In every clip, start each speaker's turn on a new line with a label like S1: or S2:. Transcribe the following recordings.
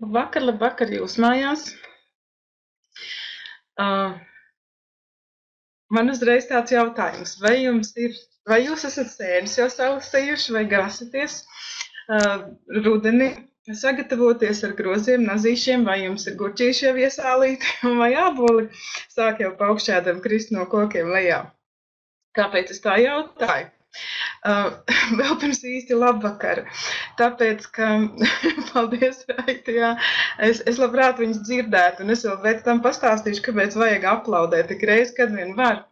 S1: Labvakar jūs mājās. Uh, Man uzreiz tāds jautājums, vai jūs esat sēnes jau salasījuši vai grasaties rudenī sagatavoties ar groziem, nazīšiem, vai jums ir gurķīši jau iesālīti, vai āboli sāk jau paukšķēdam krist no kokiem lejā? Kāpēc es tā jautāju? Vēl pirms īsti labvakara, tāpēc, ka, paldies, Raita, jā, es labprāt viņus dzirdētu, un es vēl pēc tam pastāstīšu, kāpēc vajag aplaudēt tik reiz, kad vien var,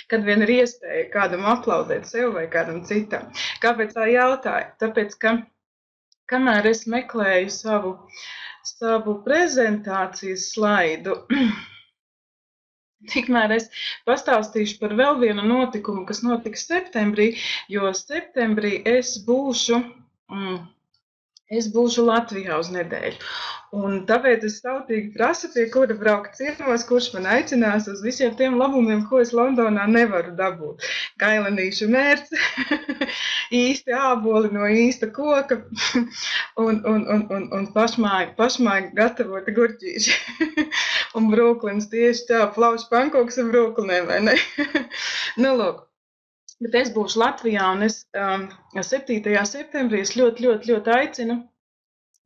S1: kad vien ir iespēja kādam aplaudēt sev vai kādam citam. Kāpēc tā jautāju? Tāpēc, ka, kamēr es meklēju savu prezentācijas slaidu, tikmēr es pastāstīšu par vēl vienu notikumu, kas notiks septembrī, jo septembrī es būšu Latvijā uz nedēļu. Un tāpēc es tautīgi prasu, pie kura braukt ciemos, kurš man aicinās uz visiem tiem labumiem, ko es Londonā nevaru dabūt. Kailanīšu mērci, īsti āboli no īsta koka un pašmāji gatavoti gurķīši. Un brūklins tieši tā, plaušu pankoks un brūklinēm, vai ne? Nu, lūk. Bet es būšu Latvijā, un es 7. septembrī es ļoti aicinu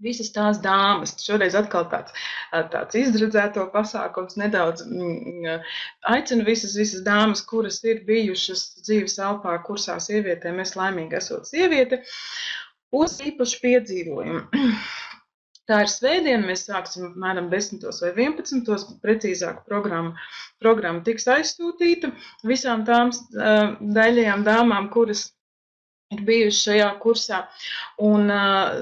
S1: visas tās dāmas. Šoreiz atkal tāds izredzēto pasākums nedaudz. Aicinu visas dāmas, kuras ir bijušas dzīves elpā kursā sievietēm, es laimīgi esot sieviete, uz īpašu piedzīvojumu. Tā ir svētdiena, mēs sāksim apmēram 10. vai 11. Precīzāk programma tiks aizsūtīta visām tām daļajām dāmām, kuras ir bijušas šajā kursā. Un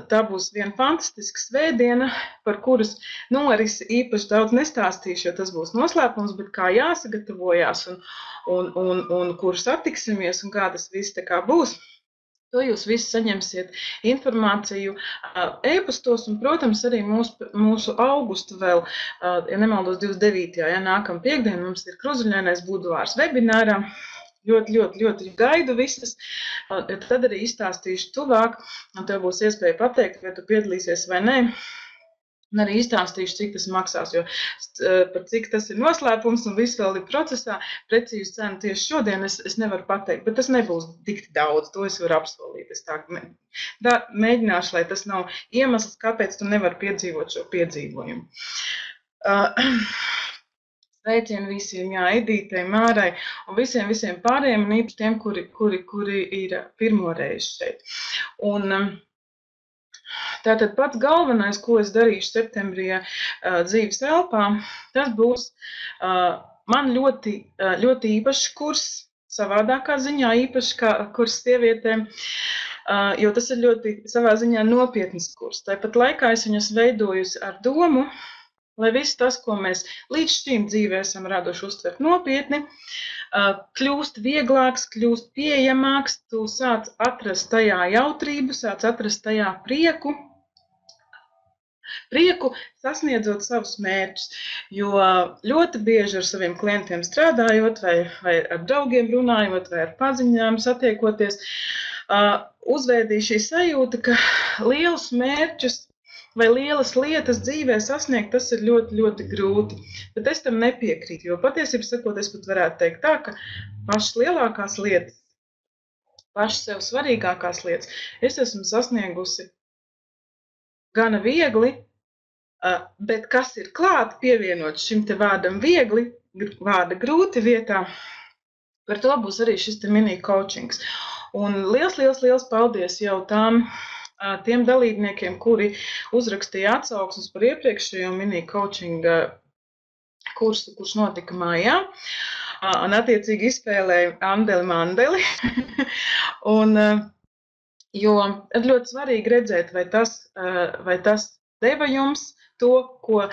S1: tā būs viena fantastiska svētdiena, par kuras norisi īpaši daudz nestāstīšu, jo tas būs noslēpums, bet kā jāsagatavojās un kur satiksimies un kā tas viss tā kā būs. To jūs visi saņemsiet informāciju e-pastos un, protams, arī mūsu augustu vēl, ja nemaldos 29. Ja nākam piekdien, mums ir Kruzuļainais budvārs webinārā. Ļoti gaidu visas. Tad arī izstāstīšu tuvāk, un tev būs iespēja pateikt, vai tu piedalīsies vai nē. Un arī izstāstīšu, cik tas maksās, jo par cik tas ir noslēpums un viss vēl ir procesā. Precīzi cenu tieši šodien es nevaru pateikt, bet tas nebūs tik daudz, to es varu apsolīt. Es tā mēģināšu, lai tas nav iemesls, kāpēc tu nevari piedzīvot šo piedzīvojumu. Sveicienu visiem, jā, Edītei, Mārai un visiem pārējiem, un īpaši tiem, kuri ir pirmoreiz šeit. Un tātad pats galvenais, ko es darīšu septembrī dzīves elpā, tas būs man ļoti īpašs kurs, savādākā ziņā īpaši kā kurs sievietēm, jo tas ir ļoti savā ziņā nopietns kurs. Tāpat laikā es viņus veidojusi ar domu, lai viss tas, ko mēs līdz šīm dzīvē esam raduši uztvert nopietni, kļūst vieglāks, kļūst pieejamāks, tu sāc atrast tajā jautrību, sāc atrast tajā prieku sasniedzot savus mērķus, jo ļoti bieži ar saviem klientiem strādājot, vai ar draugiem runājot, vai ar paziņām satiekoties, uzveidīja šī sajūta, ka lielus mērķus vai lielas lietas dzīvē sasniegt, tas ir ļoti grūti. Bet es tam nepiekrītu, jo patiesībā sakot, es pat varētu teikt tā, ka pašas lielākās lietas, pašas sev svarīgākās lietas, es esmu sasniegusi gana viegli, bet kas ir klāt pievienot šim te vārdam viegli, vārda grūti vietā, par to būs arī šis te mini coachings. Un liels paldies jau tiem dalībniekiem, kuri uzrakstīja atsauksmes par iepriekšējo mini coaching kursu, kurš notika mājā, un attiecīgi izspēlēja Andeli Mandeli. Jo ir ļoti svarīgi redzēt, vai tas deva jums to, ko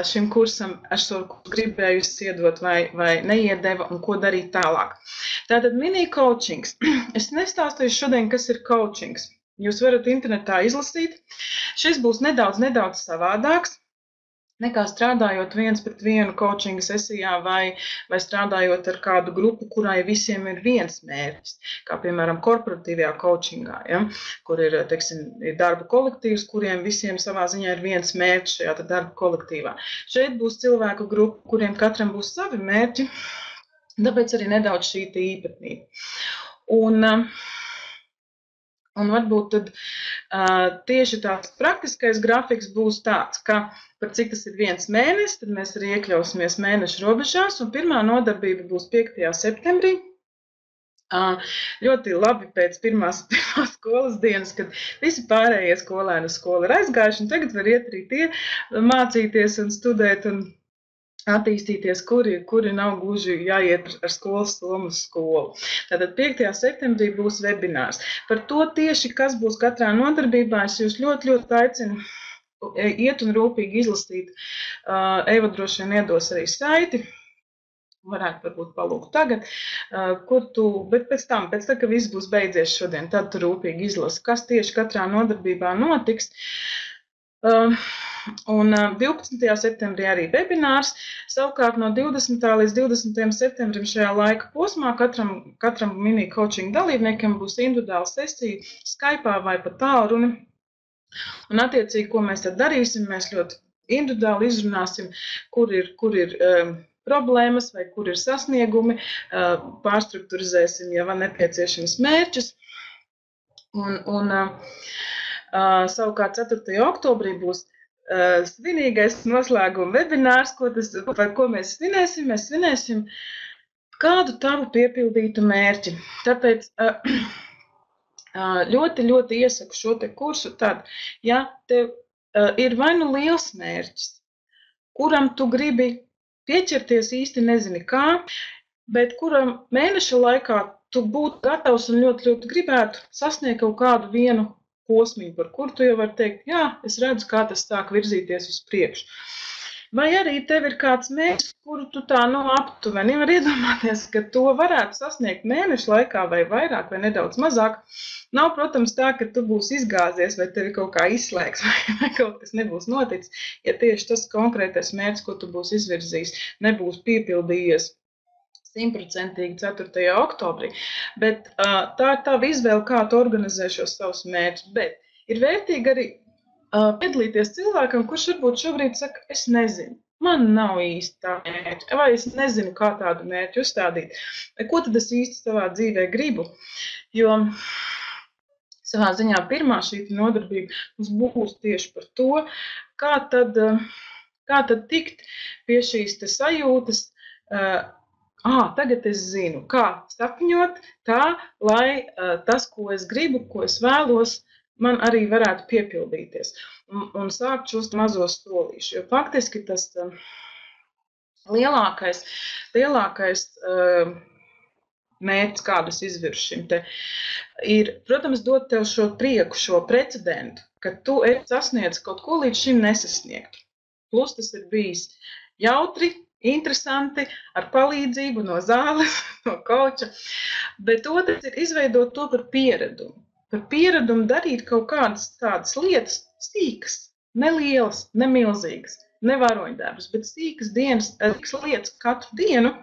S1: šim kursam ar šo gribējusi iedot vai neiedeva un ko darīt tālāk. Tātad mini coachings. Es nestāstīšu šodien, kas ir coachings. Jūs varat internetā izlasīt. Šis būs nedaudz savādāks. nekā strādājot viens pret vienu coachinga sesijā vai strādājot ar kādu grupu, kurai visiem ir viens mērķis, kā piemēram korporatīvajā coachingā, ja, kur ir, teiksim, ir darba kolektīvs, kuriem visiem savā ziņā ir viens mērķis šajā darba kolektīvā. Šeit būs cilvēku grupa, kuriem katram būs savi mērķi, tāpēc arī nedaudz šī īpatnība. Un varbūt tad tieši tāds praktiskais grafiks būs tāds, ka par cik tas ir 1 mēnesis, tad mēs arī iekļausimies mēneša robežās, un pirmā nodarbība būs 5. septembrī. Ļoti labi pēc pirmās skolas dienas, kad visi pārējie skolēni uz skolu ir aizgājuši, un tagad var iet arī tie mācīties un studēt un attīstīties, kuri nav gluži jāiet ar skolas somu uz skolu. Tātad 5. septembrī būs webinārs. Par to tieši, kas būs katrā nodarbībā, es jūs ļoti, ļoti aicinu iet un rūpīgi izlasīt. Eva droši vien iedos arī saiti, varētu varbūt palūgt tagad, bet pēc tam, ka viss būs beidzies šodien, tad tu rūpīgi izlasi, kas tieši katrā nodarbībā notiks. Un 12. septembrī arī webinārs, savukārt no 20. līdz 20. septembrim šajā laika posmā katram mini coaching dalībniekam būs individuāla sesija Skype'ā vai pa tālruni. Un attiecīgi, ko mēs tad darīsim, mēs ļoti individuāli izrunāsim, kur ir problēmas vai kur ir sasniegumi, pārstrukturizēsim jau nepieciešams mērķus. Savukārt 4. oktobrī būs svinīgais noslēguma webinārs, par ko mēs svinēsim. Mēs svinēsim kādu tavu piepildītu mērķi. Tāpēc ļoti, ļoti iesaku šo te kursu tad, ja tev ir vai nu liels mērķis, kuram tu gribi pieķerties īsti nezini kā, bet kuram mēneša laikā tu būtu gatavs un ļoti, ļoti gribētu sasniegt kaut kādu vienu posmiņu, par kuru tu jau vari teikt, jā, es redzu, kā tas sāk virzīties uz priekšu. Vai arī tev ir kāds mērķis, kuru tu tā aptuveni var iedomāties, ka to varētu sasniegt mēneša laikā vai vairāk vai nedaudz mazāk. Nav, protams, tā, ka tu būsi izgāzies vai tevi kaut kā izslēgs vai kaut kas nebūs noticis, ja tieši tas konkrētais mērķis, ko tu būsi izvirzījis, nebūs piepildījies 100% 4. oktobrī, bet tā ir tava izvēle, kā tu organizē šos savus mērķus, bet ir vērtīgi arī piedalīties cilvēkam, kurš varbūt šobrīd saka, es nezinu, man nav īsti tā mērķa, vai es nezinu, kā tādu mērķu uzstādīt, vai ko tad es īsti savā dzīvē gribu, jo savā ziņā pirmā šī nodarbība mums būs tieši par to, kā tad tikt pie šīs te sajūtas, tagad es zinu, kā sapņot tā, lai tas, ko es gribu, ko es vēlos, man arī varētu piepildīties un sākt šos mazos solīšus. Jo faktiski tas lielākais mērķis, kādus izvirsu šim te, ir, protams, dot tev šo prieku, šo precedentu, ka tu esi sasniedzis kaut ko līdz šim nesasniegtu. Plus tas ir bijis jautri, interesanti, ar palīdzību no zāles, no koča, bet otrs ir izveidot to par pieradumu. Par pieradumu darīt kaut kādas tādas lietas sīkas, nelielas, nemilzīgas, ne varoņdarbus, bet sīkas lietas katru dienu,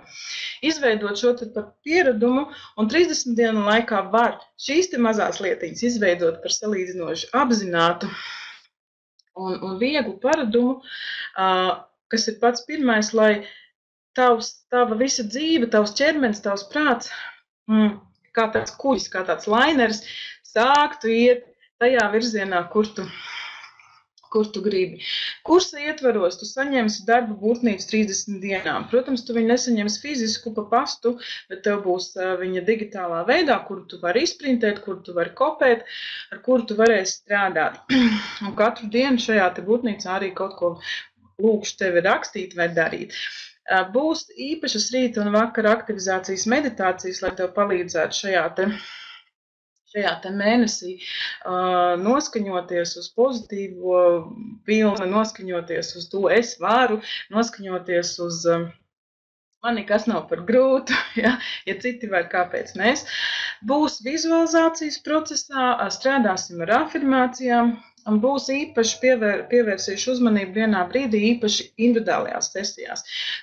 S1: izveidot šo par pieradumu, un 30 dienu laikā var šīs te mazās lietiņas izveidot par salīdzinoši apzinātu un vieglu paradumu, kas ir pats pirmais, lai tava visa dzīve, tavs ķermenis, tavs prāts, kā tāds kuģis, kā tāds lainers, sāktu iet tajā virzienā, kur tu gribi. Kursa ietvaros tu saņemsi darba būtnīcu 30 dienām. Protams, tu viņu nesaņemsi fizisku pa pastu, bet tev būs viņa digitālā veidā, kuru tu vari izprintēt, kuru tu vari kopēt, ar kuru tu varēsi strādāt. Un katru dienu šajā te būtnīcā arī kaut ko lūkšu tevi rakstīt vai darīt. Būs īpašas rīta un vakara aktivizācijas meditācijas, lai tev palīdzētu šajā te mēnesī noskaņoties uz pozitīvo pilnu, noskaņoties uz to es varu, noskaņoties uz man nekas nav par grūtu, ja citi var, kāpēc mēs. Būs vizualizācijas procesā, strādāsim ar afirmācijām, un būs īpaši pievērsīšu uzmanību vienā brīdī īpaši individuālajās sesijās.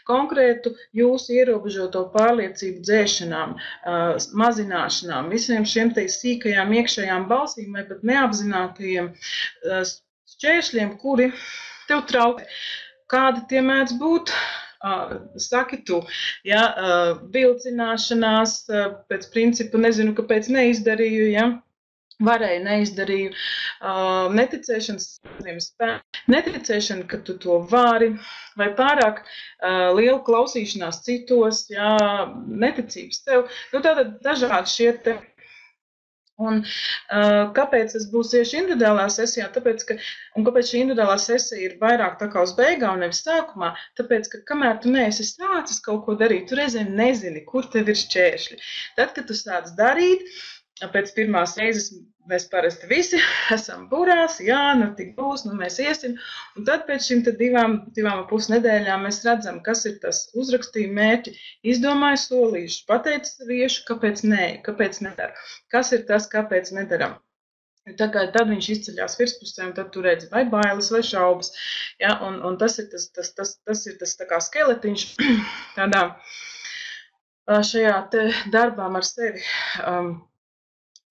S1: Konkrētu jūsu ierobežoto pārliecību dzēšanām, mazināšanām, visiem šiem te sīkajām iekšējām balsīm vai pat neapzinātajiem šķēršļiem, kuri tev traucē. Kādi tie mēdz būt? Saki tu, ja, vilcināšanās, pēc principa nezinu, kāpēc neizdarīju, ja, varēju, neizdarīju, neticēšana, ka tu to vari, vai pārāk liela klausīšanās citos, ja, neticības tev, nu tātad dažādi šie te. Un kāpēc tas būs tieši individuālā sesijā? Tāpēc, un kāpēc šī individuālā sesija ir vairāk tā kā uz beigām, nevis sākumā? Tāpēc, ka kamēr tu neesi sācis kaut ko darīt, tu reizēm nezini, kur tev ir šķēršļi. Tad, kad tu sāc darīt, pēc pirmās reizes mēs parasti visi esam burās, jā, nu tik būs, nu mēs iesim, un tad pēc šīm divām pus nedēļām mēs redzam, kas ir tas uzrakstīja mērķi, izdomāja solīšus, pateica saviešu, kāpēc nedara, kas ir tas, kāpēc nedaram. Tā kā tad viņš izceļās virspusē, un tad tu redzi vai bailes, vai šaubas, ja, un tas ir tas tā kā skeletiņš tādā šajā te darbām ar sevi,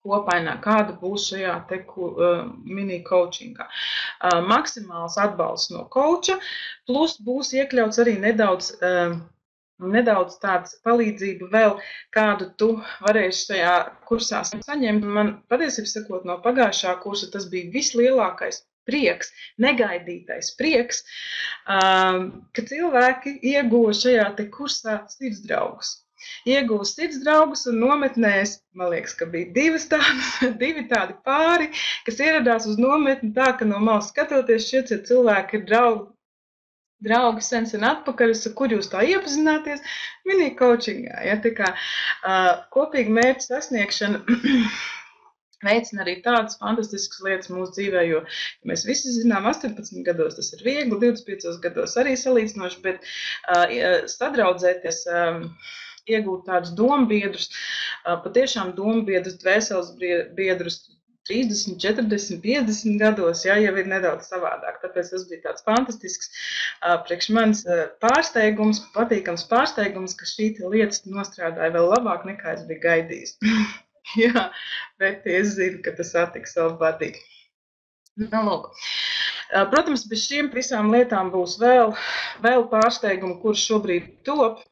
S1: kopainā, kāda būs šajā te mini coachingā. Maksimāls atbalsts no coacha, plus būs iekļauts arī nedaudz tāds palīdzība vēl, kādu tu varēsi šajā kursā saņemt. Man patiesībā sakot, no pagājušā kursa tas bija vislielākais prieks, negaidītais prieks, ka cilvēki ieguva šajā te kursā sirdsdraugus. Iegūstu sirdsdraugus un nometnēs, man liekas, ka bija divi tādi pāri, kas ieradās uz nometni tā, ka no malas skatoties šie cilvēki ir draugi sen atpakaļ, kur jūs tā iepazināties, mini coachingā. Ja, tā kā kopīgi mērķu sasniegšana veicina arī tādas fantastiskas lietas mūsu dzīvē, jo mēs visi zinām, 18 gados tas ir viegli, 25 gados arī salīdzinoši, bet sadraudzēties, iegūt tādus dombiedrus, patiešām dombiedrus, dvēseles biedrus 30, 40, 50 gados, ja, jau ir nedaudz savādāk. Tāpēc tas bija tāds fantastisks priekš manis pārsteigums, patīkams pārsteigums, ka šī lietas nostrādāja vēl labāk nekā es biju gaidījis. Jā, bet es zinu, ka tas attiks savu patīk. Nu, lūk. Protams, bez šīm visām lietām būs vēl pārsteigumi, kurš šobrīd top.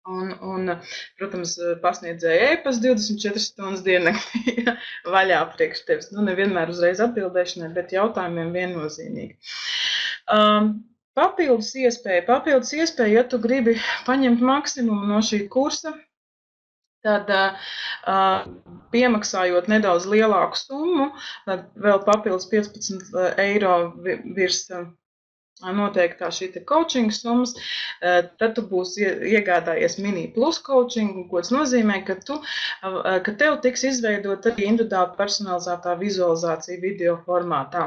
S1: Un, protams, pasniedzēja e-pastu 24 stundas diennaktī vaļā priekš tevis. Nu, nevienmēr uzreiz atbildēšanai, bet jautājumiem viennozīmīgi. Papildus iespēja, ja tu gribi paņemt maksimumu no šī kursa, tad piemaksājot nedaudz lielāku summu, tad vēl papildus 15 eiro virs noteiktā šī te coaching summas, tad tu būsi iegādājies mini plus coaching, ko tas nozīmē, ka tev tiks izveidot arī individuāli personalizētā vizualizācija video formātā.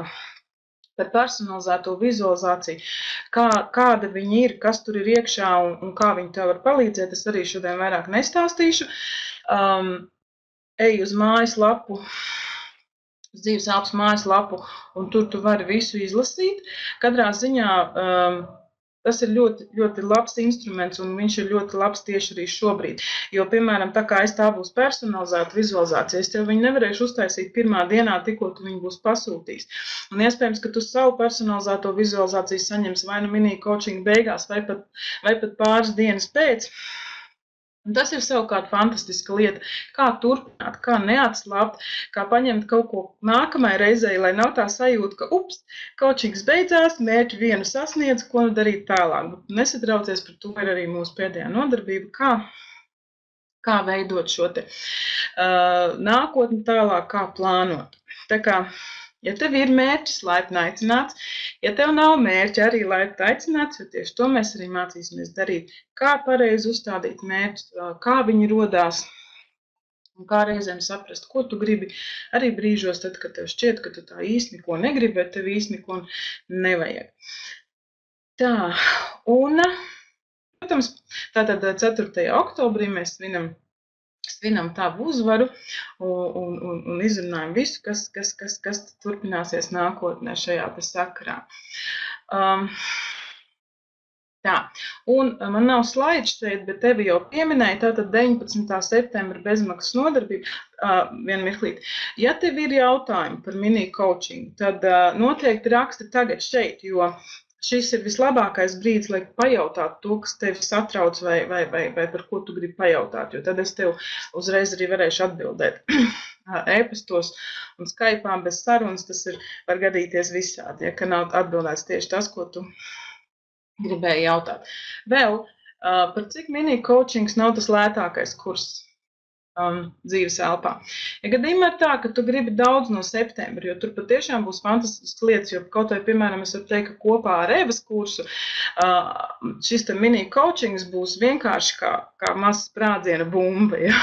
S1: Par personalizēto vizualizāciju, kāda viņi ir, kas tur ir iekšā un kā viņi tev var palīdzēt, es arī šodien vairāk nestāstīšu. Ej uz mājaslapu, uz Dzīves elpas mājaslapu, un tur tu vari visu izlasīt. Katrā ziņā tas ir ļoti, ļoti labs instruments, un viņš ir ļoti labs tieši arī šobrīd. Jo, piemēram, tā kā es tā būs personalizēta vizualizācija, es tev viņu nevarēšu uztaisīt pirmā dienā, tikko tu viņu būs pasūtījis. Un iespējams, ka tu savu personalizēto vizualizāciju saņemsi vai nu mini coaching beigās, vai pat pāris dienas pēc. Un tas ir savukārt fantastiska lieta, kā turpināt, kā neatslāpt, kā paņemt kaut ko nākamajai reizei, lai nav tā sajūta, ka ups, coachings beidzās, mērķi vienu sasniedz, ko nu darīt tālāk. Nesatraucies, par to ir arī mūsu pēdējā nodarbība, kā veidot šo te nākotni tālāk, kā plānot. Tā kā, ja tev ir mērķis, laipni aicināts, ja tev nav mērķi, arī laipni aicināts, jo tieši to mēs arī mācīsimies darīt, kā pareizi uzstādīt mērķus, kā viņi rodās, un kā reizēm saprast, ko tu gribi arī brīžos, tad, kad tev šķiet, ka tu tā īsti neko negribi, bet tev īsti neko nevajag. Tā, un, protams, tātad 4. oktobrī mēs svinam svinam tavu uzvaru un izrunājam visu, kas turpināsies nākotnē šajā te sakarā. Tā, un man nav slaids šeit, bet tevi jau pieminēja, tātad 19. septembra bezmaksas nodarbība. Vienu mirklīt. Ja tev ir jautājumi par mini coaching, tad noteikti raksti tagad šeit, jo šis ir vislabākais brīdis, lai pajautātu to, kas tevi satrauc vai par ko tu gribi pajautāt, jo tad es tev uzreiz arī varēšu atbildēt. E-pastos un Skype'ā bez sarunas tas var gadīties visādi, ja ka nav atbildēts tieši tas, ko tu gribēju jautāt. Vēl, par cik mini coachings nav tas lētākais kurs dzīves elpā. Ja gadījumā ir tā, ka tu gribi daudz no septembra, jo tur patiešām būs fantastiskas lietas, jo kaut vai, piemēram, es varu teikt, ka kopā ar Evas kursu šis te mini coachings būs vienkārši kā mazs sprādziena bumba, ja?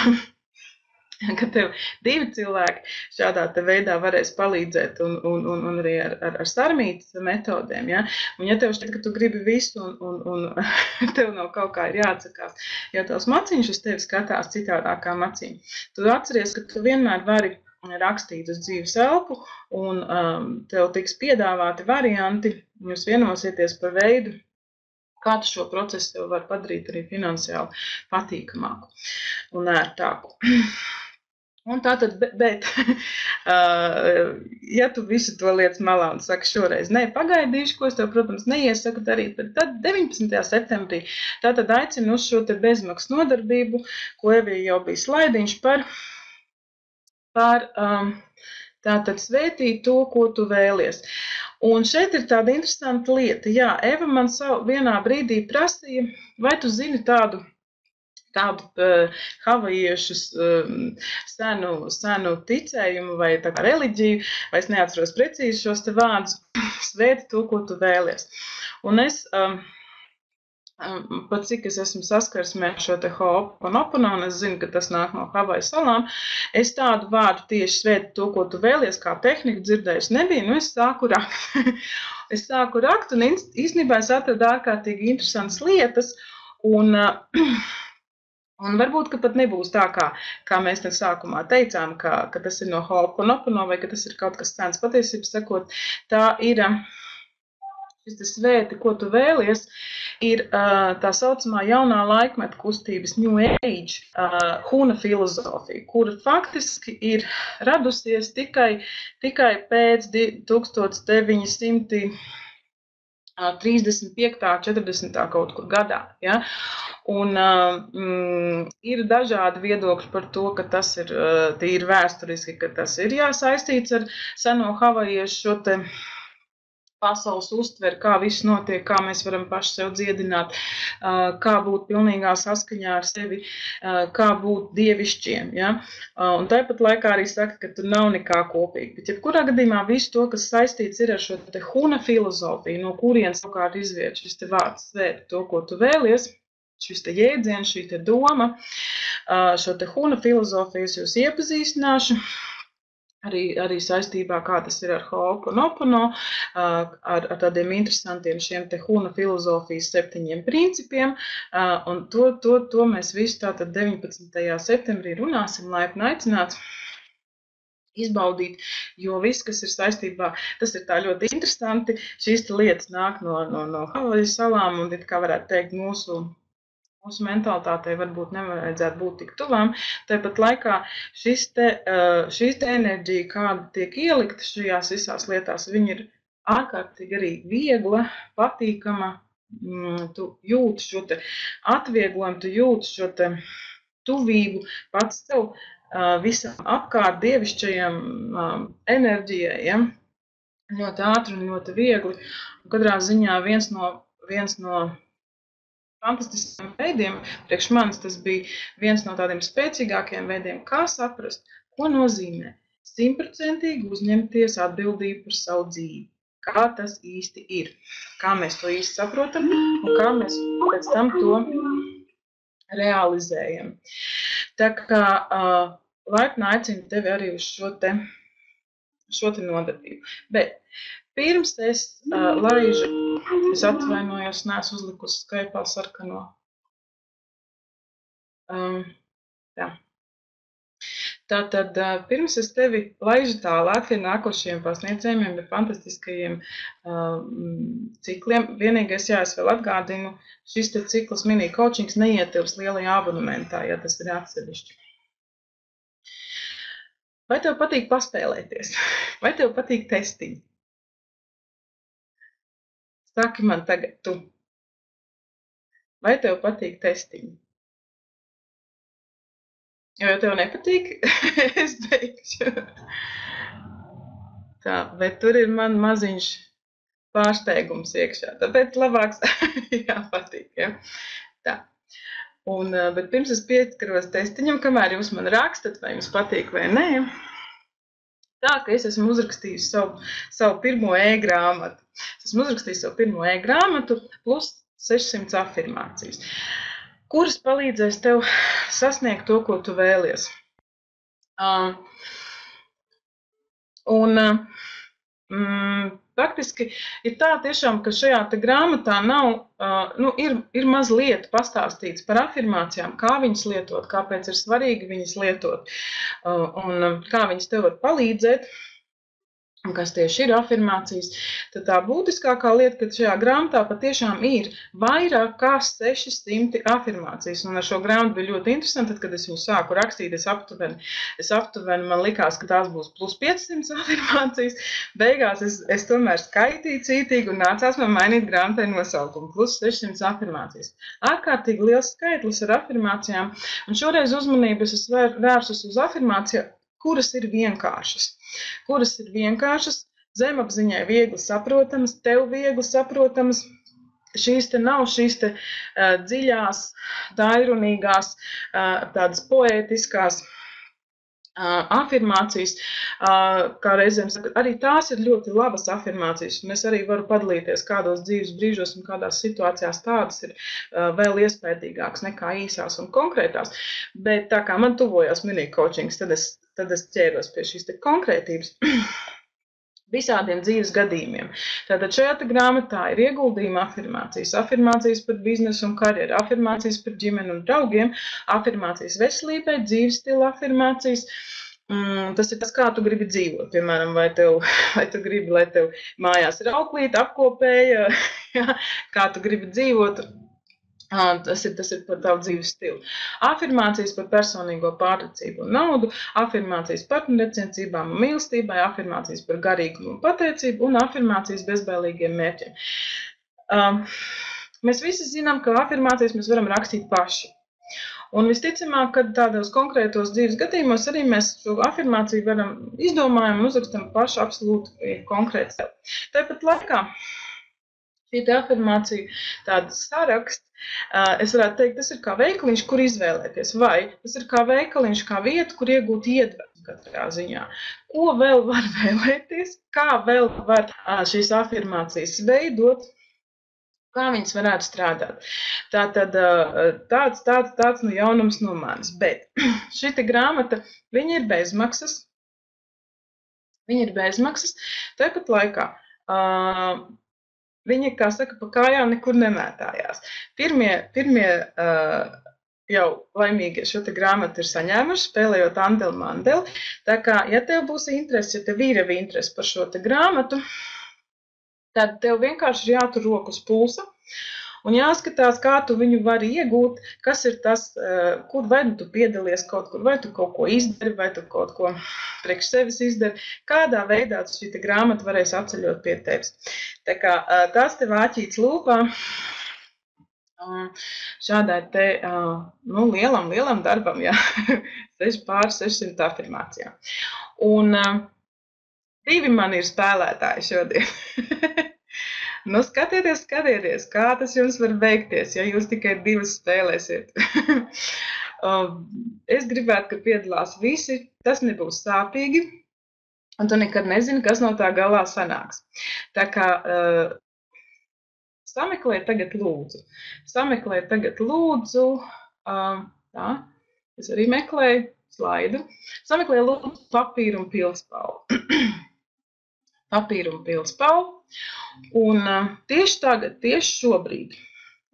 S1: Ka tev 2 cilvēki šādā te veidā varēs palīdzēt un arī ar sarmītas metodēm, ja? Un ja tev šķiet, ka tu gribi visu un tev nav kaut kā ir jāatsakās, jo tavs maciņš uz tevi skatās citādākā maciņa. Tu atceries, ka tu vienmēr vari rakstīt uz dzīves elpu un tev tiks piedāvāti varianti, jūs vienosieties par veidu, kā tu šo procesu tev var padarīt arī finansiāli patīkamāku un ērtāku. Un tātad, bet, ja tu visu to lietas malā un saki šoreiz, ne, pagaidīšu, ko es tev, protams, neiesaku darīt, bet tad 19. septembrī tātad aicinu uz šo te bezmaksas nodarbību, ko Evija jau bija slaidiņš par tātad svētīt to, ko tu vēlies. Un šeit ir tāda interesanta lieta. Jā, Eva man vienā brīdī prasīja, vai tu zini tādu havajiešu senu ticējumu vai tā kā reliģiju, vai es neatceros precīzi šos te vārdus, svēti to, ko tu vēlies. Un es, pat cik es esmu saskarsmē šo te Ho'oponopono, un es zinu, ka tas nāk no Havaju salām, es tādu vārdu tieši svēti to, ko tu vēlies, kā tehniku dzirdējusi nebija, nu es sāku rakt. Es sāku rakt, un īstenībā es atradu ārkārtīgi interesantas lietas, un varbūt, ka pat nebūs tā, kā mēs te sākumā teicām, ka tas ir no Ho'oponopono vai ka tas ir kaut kas sens. Patiesībā sakot, tā ir šis te svēti, ko tu vēlies, ir tā saucamā jaunā laikmeta kustības New Age huna filozofija, kura faktiski ir radusies tikai pēc 1935. 40. kaut kur gadā. Ja? Un ir dažādi viedokļi par to, ka tas ir tīri vēsturiski, ka tas ir jāsaistīts ar seno havajiešu šo te pasaules uztveri, kā viss notiek, kā mēs varam paši sev dziedināt, kā būt pilnīgā saskaņā ar sevi, kā būt dievišķiem. Ja? Un tāpat laikā arī saka, ka tur nav nekā kopīga. Bet jebkurā gadījumā visu to, kas saistīts ir ar šo te huna filozofiju, no kurienes savukārt izviet šis te vārds svēti to, ko tu vēlies, šis te jēdziens, šī te doma, šo te huna filozofiju es jūs iepazīstināšu. Arī saistībā, kā tas ir ar Ho'oponopono, ar tādiem interesantiem šiem te huna filozofijas 7 principiem, un to mēs visu tātad 19. septembrī runāsim, laipni aicināts izbaudīt, jo viss, kas ir saistībā, tas ir tā ļoti interesanti, šīs lietas nāk no Havaju salām, un kā varētu teikt, mūsu mentalitātei varbūt nevajadzētu būt tik tuvām. Tāpat laikā šī te enerģija, kāda tiek ielikta šajās visās lietās, viņa ir ārkārtīgi arī viegla, patīkama. Tu jūti šo te atvieglojumu, tu jūti šo te tuvību pats tev visam apkārt dievišķajam enerģijai. Ja? Ļoti ātri un ļoti viegli. Katrā ziņā viens no fantastiskiem veidiem, priekš manis tas bija viens no tādiem spēcīgākiem veidiem, kā saprast, ko nozīmē 100% uzņemties atbildību par savu dzīvi. Kā tas īsti ir, kā mēs to īsti saprotam un kā mēs pēc tam to realizējam. Tā kā laipni aicinu tevi arī uz šo te nodarbību. Bet pirms es laižu, es atvainojos, neesmu uzlikusi Skype'ā sarkano. Jā. Tātad, pirms es tevi laižu tālāk pie nākošajiem pasniedzējumiem, pie fantastiskajiem cikliem, vienīgais, jā, es vēl atgādinu, šis te cikls mini coachings neietilps lielajā abonementā, ja tas ir atsevišķi. Vai tev patīk paspēlēties? Vai tev patīk testiņi? Saki man tagad tu. Vai tev patīk testiņi? Jo, ja tev nepatīk, es beigšu. Tā, bet tur ir man maziņš pārsteigums iekšā. Tāpēc labāks jāpatīk, ja? Tā. Bet pirms es pieskaros testiņam, kamēr jūs man rakstat, vai jums patīk vai nē, tā, ka es esmu uzrakstījis savu pirmo e-grāmatu. Es esmu uzrakstījis savu pirmo e-grāmatu plus 600 afirmācijas, kuras palīdzēs tev sasniegt to, ko tu vēlies. Faktiski ir tā tiešām, ka šajā te grāmatā nav, ir mazliet pastāstīts par afirmācijām, kā viņas lietot, kāpēc ir svarīgi viņas lietot, un kā viņas tev var palīdzēt, un kas tieši ir afirmācijas. Tad tā būtiskākā lieta, ka šajā grāmatā patiešām ir vairāk kā 600 afirmācijas, un ar šo grāmatu bija ļoti interesanti, tad, kad es viņu sāku rakstīt, es aptuveni man likās, ka tās būs plus 500 afirmācijas. Beigās es tomēr skaitīju cītīgi un nācās man mainīt grāmatai nosaukumu, plus 600 afirmācijas. Ārkārtīgi liels skaitlis ar afirmācijām, un šoreiz uzmanību es vērsus uz afirmāciju, kuras ir vienkāršas. Zemapziņai viegli saprotamas, tev viegli saprotamas. Šīs te nav šīs te dziļās, dairunīgās, tādas poētiskās afirmācijas, kā reizēm saka, arī tās ir ļoti labas afirmācijas, un es arī varu padalīties kādos dzīves brīžos un kādās situācijās tādas ir vēl iespējīgākas nekā īsās un konkrētās, bet tā kā man tuvojās mini coachings, tad es ķēros pie šīs te konkrētības visādiem dzīves gadījumiem. Tātad šajā te grāmatā ir ieguldījuma afirmācijas par biznesu un karjeru, afirmācijas par ģimeni un draugiem, afirmācijas veselībai, dzīves stila afirmācijas. Tas ir tas, kā tu gribi dzīvot. Piemēram, vai tu gribi, lai tev mājās ir auklīte, apkopēja, kā tu gribi dzīvot. Tas ir par tavu dzīves stilu. Afirmācijas par personīgo pārticību un naudu, afirmācijas partnerattiecībām un mīlestībai, afirmācijas par garīgumu un pateicību un afirmācijas bezbailīgiem mērķiem. Mēs visi zinām, ka afirmācijas mēs varam rakstīt paši. Un visticamāk, ka tādos konkrētos dzīves gadījumos arī mēs šo afirmāciju varam izdomājam un uzrakstam paši absolūti konkrēti sev. Tāpat laikā šī afirmācija tāda saraksts, es varētu teikt, tas ir kā veikaliņš, kur izvēlēties, vai tas ir kā veikaliņš, kā vieta, kur iegūt iedvesmu katrā ziņā. Ko vēl var vēlēties, kā vēl var šīs afirmācijas veidot, kā viņas varētu strādāt. Tātad tāds nu jaunums no manis, bet šī grāmata, viņa ir bezmaksas, tāpat laikā viņa, kā saka, pa kājām nekur nemētājās. Pirmie jau laimīgi šo te grāmatu ir saņēmuši, spēlējot Andeli Mandeli. Tā kā, ja tev būs interesi, ja tev ir jau interesi par šo te grāmatu, tad tev vienkārši ir jātur roku uz pulsa un jāskatās, kā tu viņu vari iegūt, kas ir tas, kur vai tu piedalies kaut kur, vai tu kaut ko izdari, vai tu kaut ko priekš sevis izdari, kādā veidā šī grāmata varēs atceļot pie tevis. Tā kā tas te vāķīts lūpā šādai te, lielam darbam, jā, pār 600 afirmācijām. Un 2 man ir spēlētāji šodien. Nu, skatieties, kā tas jums var beigties, ja jūs tikai 2 spēlēsiet. Es gribētu, ka piedalās visi, tas nebūs sāpīgi, un tu nekad nezini, kas no tā galā sanāks. Tā kā sameklē tagad lūdzu. Tā, es arī meklēju slaidu. Sameklē lūdzu papīru un pildspalvu. Un tieši tagad, tieši šobrīd,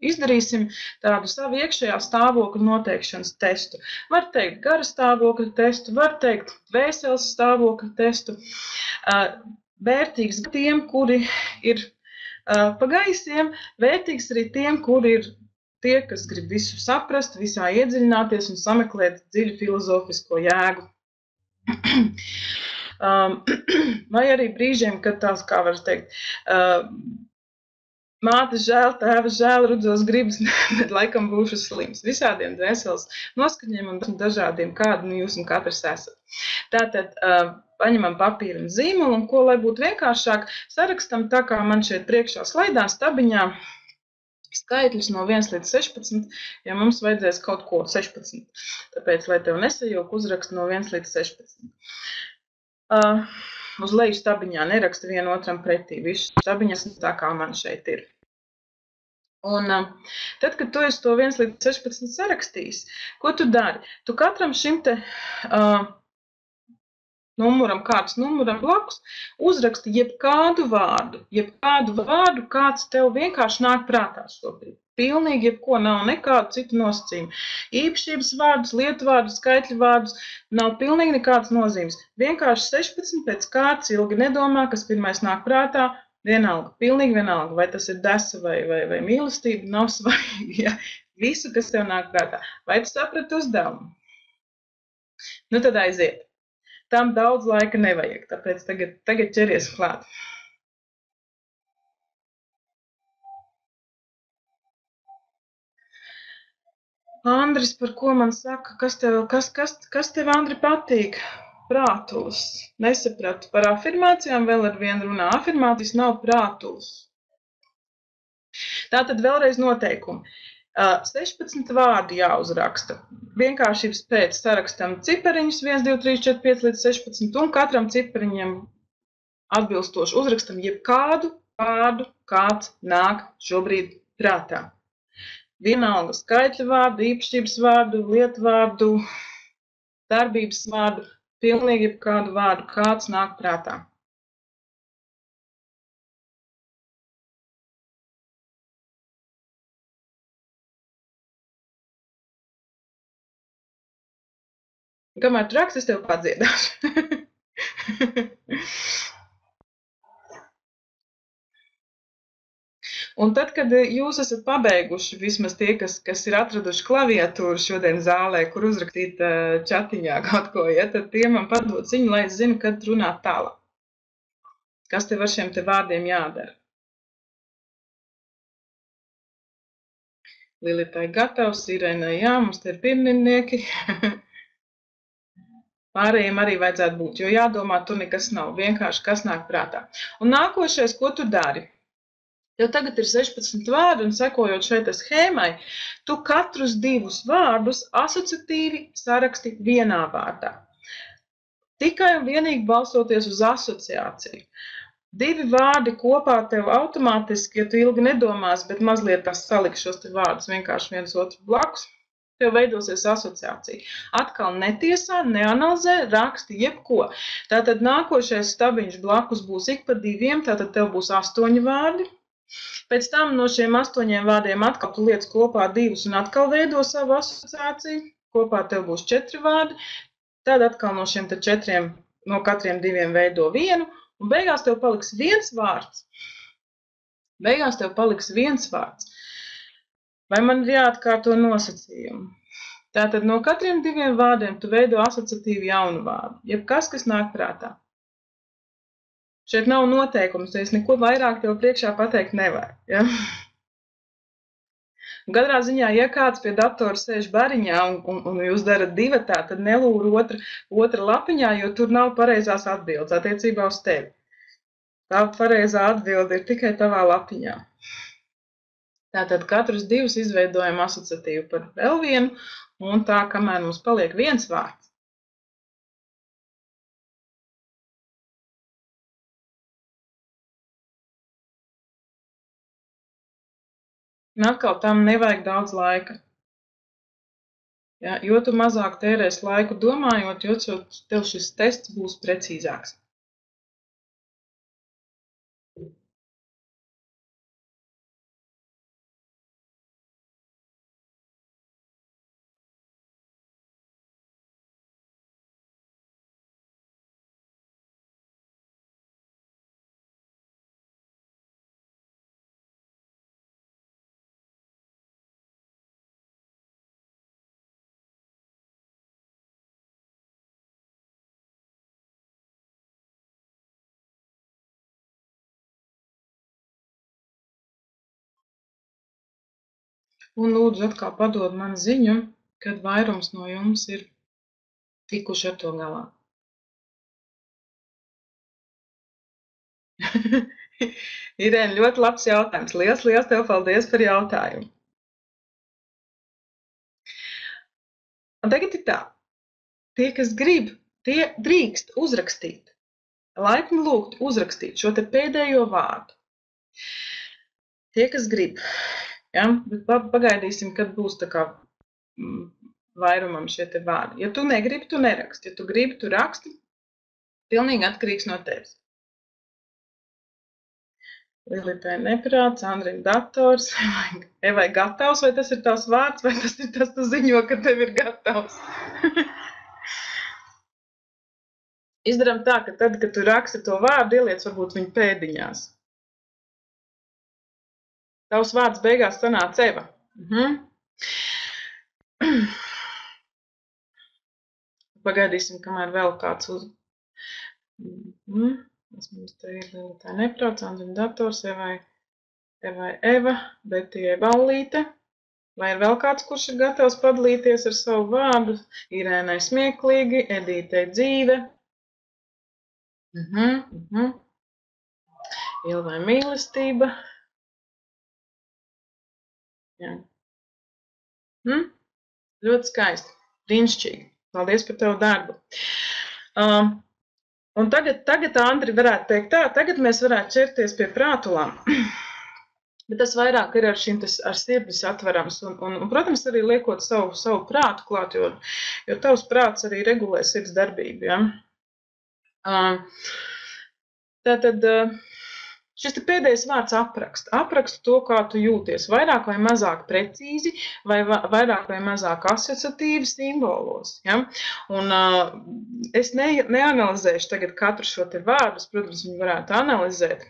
S1: izdarīsim tādu savu iekšējā stāvokļa noteikšanas testu. Var teikt gara stāvokļa testu, var teikt dvēseles stāvokļa testu. Vērtīgs tiem, kuri ir pa gaisiem, vērtīgs arī tiem, kuri ir tie, kas grib visu saprast, visā iedziļināties un sameklēt dziļu filozofisko jēgu. Vai arī brīžiem, kad tās, kā var teikt, mātes žēl, tēva žēl, rudzos gribas, bet laikam būšu slims. Visādiem dvēseles noskaņiem un dažādiem, kādi nu jūs un katrs esat. Tātad paņemam papīru un zīmolu, un ko, lai būtu vienkāršāk, sarakstam tā, kā man šeit priekšā slaidā stabiņā, skaitļus no 1 līdz 16, ja mums vajadzēs kaut ko 16. Tāpēc, lai tev nesajūk, uzrakst no 1 līdz 16. Uz leju stabiņā neraksta vienotram pretī. Visu stabiņas tā, kā man šeit ir. Un tad, kad tu esi to 1 līdz 16 sarakstījis, ko tu dari? Tu katram šim te numuram, kārtas numuram blakus, uzraksti jebkādu vārdu, kāds tev vienkārši nāk prātā šobrīd. Pilnīgi jebko, nav nekādu citu nosacījumu. Īpašības vārdus, lietu vārdus, skaitļu vārdus, nav pilnīgi nekādas nozīmes. Vienkārši 16 pēc kārtas ilgi nedomā, kas pirmais nāk prātā, vienalga, pilnīgi vienalga, vai tas ir desa vai mīlestība, nav svarīgi, ja? Visu, kas tev nāk prātā. Vai tu saprati uzdevumu? Nu tad aiziet. Tam daudz laika nevajag, tāpēc tagad ķeries klāt. Andris, par ko man saka, kas tev Andri, patīk? Prātulis. Nesapratu. Par afirmācijām vēl ar vienu runā. Afirmācijas nav prātulis. Tātad vēlreiz noteikumi. 16 vārdi jāuzraksta. Vienkāršības pēc sarakstam cipariņus 1, 2, 3, 4, 5 līdz 16 un katram cipariņam atbilstoši uzrakstam jebkādu vārdu, kāds nāk šobrīd prātā. Vienalga skaitļu vārdu, īpašības vārdu, lietu vārdu, darbības vārdu, pilnīgi jebkādu vārdu, kāds nāk prātā. Kamēr tu raksti, es tev padziedāšu. Un tad, kad jūs esat pabeiguši, vismaz tie, kas ir atraduši klaviatūru šodien zālē, kur uzrakstīt čatiņā kaut ko, ja, tad tie man padod ziņu, lai es zinu, kad runāt tālāk. Kas tev ar šiem te vārdiem jādara? Lilitai gatavs, Irenai jā, mums te ir pirminieki. Pārējiem arī vajadzētu būt, jo jādomā, tur nekas nav, vienkārši kas nāk prātā. Un nākošais, ko tu dari? Tev tagad ir 16 vārdi, un sekojot šeit schēmai, tu katrus 2 vārdus asociatīvi saraksti vienā vārdā. Tikai un vienīgi balstoties uz asociāciju. 2 vārdi kopā tev automātiski, ja tu ilgi nedomās, bet mazliet tas saliks šos te vārdus vienkārši viens otru blakus, tev veidosies asociācija. Atkal netiesā, neanalizē, raksti jebko. Tātad nākošais stabiņš blakus būs ik pa 2, tātad tev būs 8 vārdi. Pēc tam no šiem 8 vārdiem atkal tu liec kopā 2 un atkal veido savu asociāciju. Kopā tev būs 4 vārdi. Tad atkal no šiem 4, no katriem 2 veido 1. Un beigās tev paliks 1 vārds. Vai man ir jāatkārto nosacījumi? Tātad no katriem 2 vārdiem tu veido asociatīvi jaunu vārdu. Jebkas, kas nāk prātā. Šeit nav noteikums, es neko vairāk tev priekšā pateikt nevaru. Ja? Katrā ziņā, ja kāds pie datora sēž bariņā un jūs darat divatā, tad nelūr otra lapiņā, jo tur nav pareizās atbildes attiecībā uz tevi. Tā pareizā atbilde ir tikai tavā lapiņā. Tātad katrus 2 izveidojam asociatīvu par vēl vienu, un tā, kamēr mums paliek 1 vārds. Un atkal tam nevajag daudz laika. Ja, jo tu mazāk tērēs laiku domājot, jo tev šis tests būs precīzāks. Un lūdzu atkal padod man ziņu, kad vairums no jums ir tikuši ar to galā. Irēna, ļoti labs jautājums. Liels tev paldies par jautājumu. Un tagad ir tā. Tie, kas grib, tie drīkst uzrakstīt. Laipni lūgt uzrakstīt šo te pēdējo vārdu. Tie, kas grib. Ja? Bet pagaidīsim, kad būs tā kā vairumam šie te vārdi. Ja tu negribi, tu neraksti. Ja tu gribi, tu raksti. Pilnīgi atkarīgs no tevis. Lilitai neprāts, Andrim dators, Evai gatavs, vai tas ir tavs vārds, vai tas ir tas, tu ziņo, ka tev ir gatavs. Izdaram tā, ka tad, kad tu raksti to vārdu, ieliec varbūt viņu pēdiņās. Tavs vārds beigās sanāca Eva. Pagaidīsim, kamēr vēl kāds uz... Mums te ir Lilitai neprāts, Andrim dators, Evai Eva, Betijai ballīte. Vai ir vēl kāds, kurš ir gatavs padalīties ar savu vārdu? Irēnai smieklīgi, Edītei dzīve. Ilvai mīlestība. Jā. Ļoti skaisti. Brīnišķīgi. Paldies par tavu darbu. Un tagad Andri, varētu teikt tā, tagad mēs varētu ķerties pie prātulām. Bet tas vairāk ir ar šīm ar sirdi satverams. Un, protams, arī liekot savu prātu klāt, jo tavs prāts arī regulē sirds darbību. Ja? Tātad šis te pēdējais vārds apraksta to, kā tu jūties. Vairāk vai mazāk precīzi, vai vairāk vai mazāk asociatīvi simbolos. Ja? Un es neanalizēšu tagad katru šo te vārdus, protams, viņi varētu analizēt,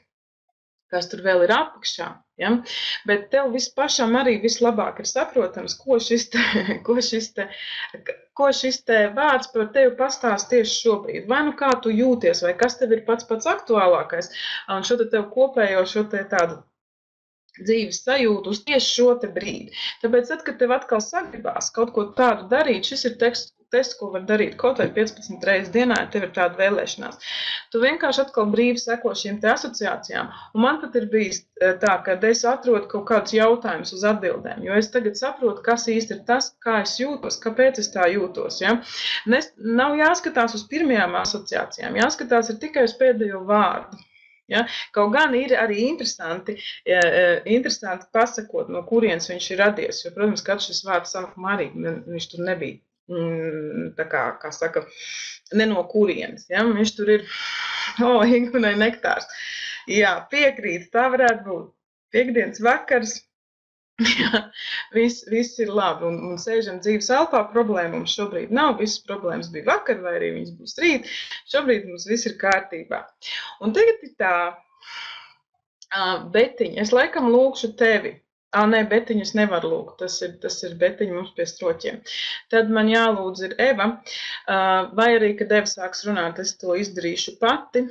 S1: kas tur vēl ir apakšā. Ja? Bet tev vispašam arī vislabāk ir saprotams, ko šis te vārds par tevi pastāst tieši šobrīd. Vai nu kā tu jūties, vai kas tev ir pats aktuālākais, un šo te tev kopējo šo te tādu dzīves sajūtu uz tieši šo te brīdi. Tāpēc, tad, kad tev atkal sagribās kaut ko tādu darīt, šis ir tests, ko var darīt kaut vai 15 reizes dienā, ja tev ir tāda vēlēšanās. Tu vienkārši atkal brīvi seko šīm te asociācijām. Un man pat ir bijis tā, ka es atrodu kaut kādus jautājumus uz atbildēm, jo es tagad saprotu, kas īsti ir tas, kā es jūtos, kāpēc es tā jūtos. Ja? Nav jāskatās uz pirmajām asociācijām, jāskatās ir tikai uz pēdējo vārdu. Ja? Kaut gan ir arī interesanti pasakot, no kurienes viņš ir radies, jo, protams, kad šis vārds sākumā arī viņš tur nebija. Tā kā saka, ne no kurienes. Ja? Viņš tur ir, Ingunai nektārs. Jā, piekrīt, tā varētu būt. Piektdienas vakars, jā, viss ir labi. Un sēžam dzīves elpā, problēma mums šobrīd nav. Visas problēmas bija vakar, vai arī viņas būs rīt. Šobrīd mums viss ir kārtībā. Un tagad ir tā, Betiņa, es laikam lūkšu tevi. Nē, Betiņu es nevaru lūgt, tas ir Betiņa mums pie stroķiem. Tad man jālūdz ir Eva, vai arī, kad Eva sāks runāt, es to izdarīšu pati,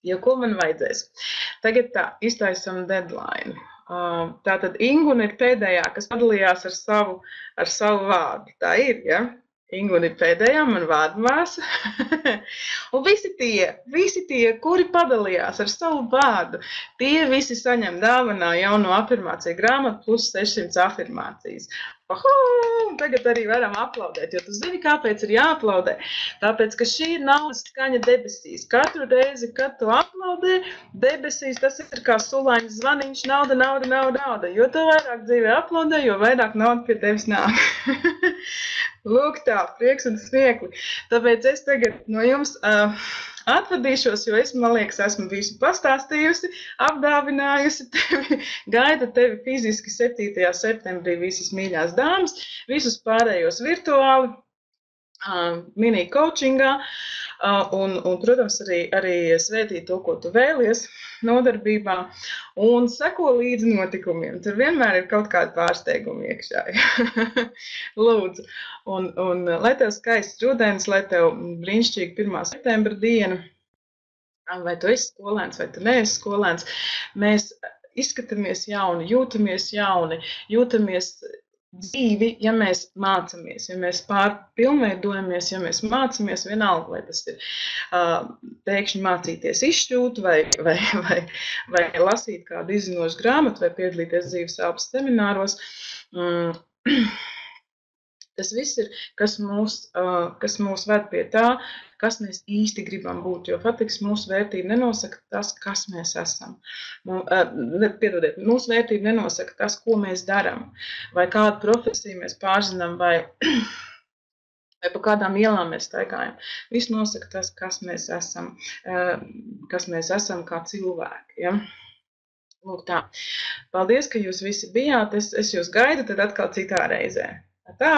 S1: jo ko man vajadzēs. Tagad tā, iztaisam deadline. Tātad Inguna ir pēdējā, kas padalījās ar savu vārdu. Tā ir, ja? Inguna ir pēdējā, man vārdmāsa. Un visi tie, kuri padalījās ar savu vārdu, tie visi saņem dāvanā jauno afirmāciju grāmatu plus 600 afirmācijas. Tagad arī varam aplaudēt, jo tu zini, kāpēc ir jāaplaudē. Tāpēc, ka šī ir naudas skaņa debesīs. Katru reizi, kad tu aplaudē, debesīs tas ir kā sulaiņas zvaniņš, nauda. Jo tu vairāk dzīvē aplaudē, jo vairāk nauda pie tevis nāk. Lūk tā, prieks un smiekli. Tāpēc es tagad no jums atvadīšos, jo es, man liekas, esmu visu pastāstījusi, apdāvinājusi tevi, gaida tevi fiziski 7. septembrī visas mīļās dāmas, visus pārējos virtuāli, mini coachingā, un, protams, arī svētīt to, ko tu vēlies nodarbībā, un seko līdzi notikumiem. Tur vienmēr ir kaut kādi pārsteigumi iekšā. Lūdzu. Un lai tev skaists rudens, lai tev brīnišķīgi 1. septembra diena, vai tu esi skolēns, vai tu neesi skolēns, mēs izskatāmies jauni, jūtamies dzīvi, ja mēs mācamies, ja mēs pārpilnveidojamies, ja mēs mācamies, vienalga, vai tas ir pēkšņi mācīties izšķūt, vai lasīt kādu izzinošu grāmatu, vai piedalīties dzīves elpas semināros. Tas viss ir, kas mūs ved pie tā, kas mēs īsti gribam būt, jo faktiski mūsu vērtība nenosaka tas, kas mēs esam. Piedodiet, mūsu vērtība nenosaka tas, ko mēs darām, vai kādu profesiju mēs pārzinām, vai pa kādām ielām mēs staigājam. Viss nosaka tas, kas mēs esam kā cilvēki. Ja? Lūk tā. Paldies, ka jūs visi bijāt. Es jūs gaidu tad atkal citā reizē. Tā!